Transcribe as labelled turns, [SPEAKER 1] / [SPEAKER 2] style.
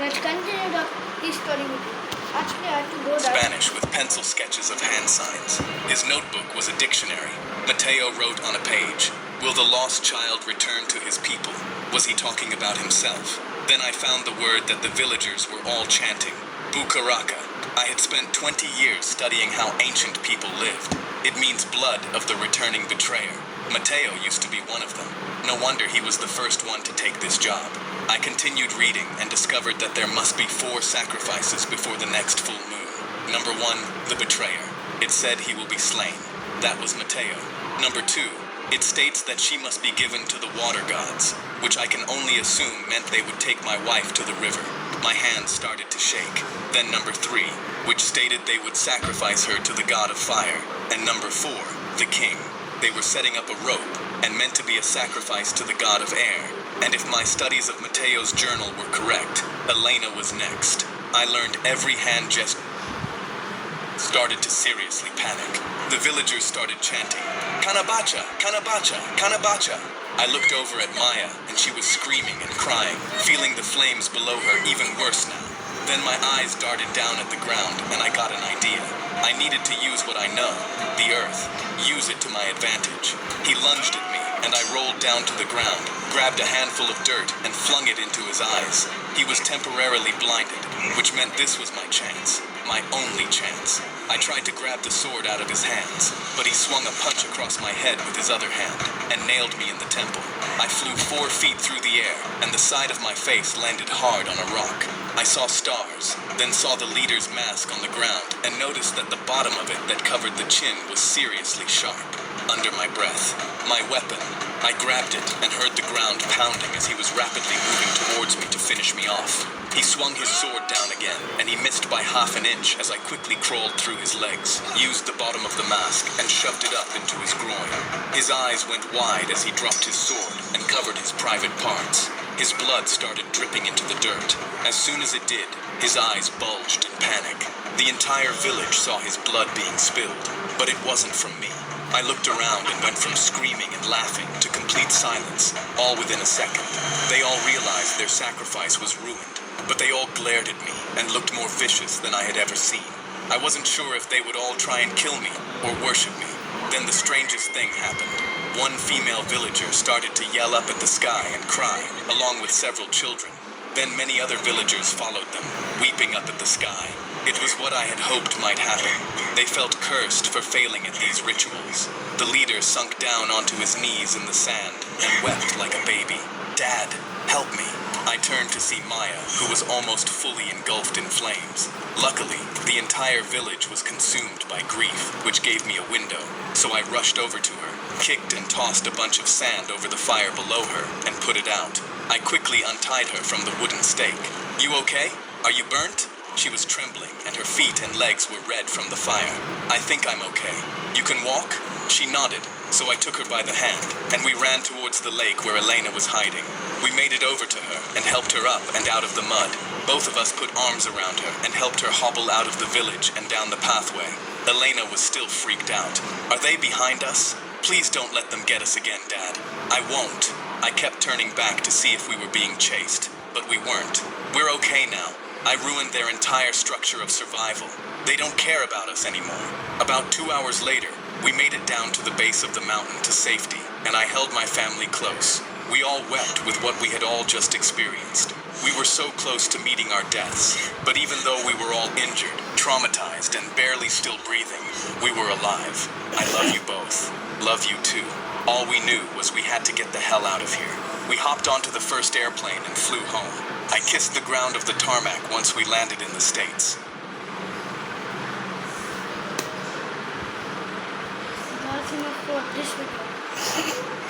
[SPEAKER 1] Let's continue the history with you. Actually, I have to go there.
[SPEAKER 2] Spanish with pencil sketches of hand signs. His notebook was a dictionary. Mateo wrote on a page, "Will the lost child return to his people?" Was he talking about himself? Then I found the word that the villagers were all chanting, Bucaraca. I had spent 20 years studying how ancient people lived. It means blood of the returning betrayer. Mateo used to be one of them. No wonder he was the first one to take this job. I continued reading and discovered that there must be 4 sacrifices before the next full moon. Number 1, the betrayer. It said he will be slain. That was Mateo. Number 2, it states that she must be given to the water gods, which I can only assume meant they would take my wife to the river. My hands started to shake. Then number 3, which stated they would sacrifice her to the god of fire. And number 4, the king. They were setting up a rope and meant to be a sacrifice to the god of air. And if my studies of Mateo's journal were correct, Elena was next. I learned every hand gesture. Started to seriously panic. The villagers started chanting, Canabacha, Canabacha, Canabacha. I looked over at Maya, and she was screaming and crying, feeling the flames below her even worse now. Then my eyes darted down at the ground, and I got an idea. I needed to use what I know, the earth, use it to my advantage. He lunged at me, and I rolled down to the ground, grabbed a handful of dirt, and flung it into his eyes. He was temporarily blinded, which meant this was my chance, my only chance. I tried to grab the sword out of his hands, but he swung a punch across my head with his other hand, and nailed me in the temple. I flew 4 feet through the air, and the side of my face landed hard on a rock. I saw stars, then saw the leader's mask on the ground, and noticed that the bottom of it that covered the chin was seriously sharp. Under my breath, my weapon. I grabbed it and heard the ground pounding as he was rapidly moving towards me to finish me off. He swung his sword down again, and he missed by half an inch as I quickly crawled through his legs, used the bottom of the mask, and shoved it up into his groin. His eyes went wide as he dropped his sword and covered his private parts. His blood started dripping into the dirt. As soon as it did, his eyes bulged in panic. The entire village saw his blood being spilled, but it wasn't from me. I looked around and went from screaming and laughing to complete silence, all within a second. They all realized their sacrifice was ruined, but they all glared at me and looked more vicious than I had ever seen. I wasn't sure if they would all try and kill me or worship me. Then the strangest thing happened. One female villager started to yell up at the sky and cry, along with several children. Then many other villagers followed them, weeping up at the sky. It was what I had hoped might happen. They felt cursed for failing at these rituals. The leader sunk down onto his knees in the sand and wept like a baby. "Dad, help me." I turned to see Maya, who was almost fully engulfed in flames. Luckily, the entire village was consumed by grief, which gave me a window. So I rushed over to her, kicked and tossed a bunch of sand over the fire below her, and put it out. I quickly untied her from the wooden stake. "You okay? Are you burnt?" She was trembling, and her feet and legs were red from the fire. "I think I'm okay. You can walk?" She nodded, so I took her by the hand, and we ran towards the lake where Elena was hiding. We made it over to her and helped her up and out of the mud. Both of us put arms around her and helped her hobble out of the village and down the pathway. Elena was still freaked out. "Are they behind us? Please don't let them get us again, Dad." "I won't." I kept turning back to see if we were being chased, but we weren't. "We're okay now. I ruined their entire structure of survival. They don't care about us anymore." About 2 hours later, we made it down to the base of the mountain to safety, and I held my family close. We all wept with what we had all just experienced. We were so close to meeting our deaths, but even though we were all injured, traumatized, and barely still breathing, we were alive. I love you both. Love you too. All we knew was we had to get the hell out of here. We hopped onto the first airplane and flew home. I kissed the ground of the tarmac once we landed in the States.
[SPEAKER 1] That's enough for this video.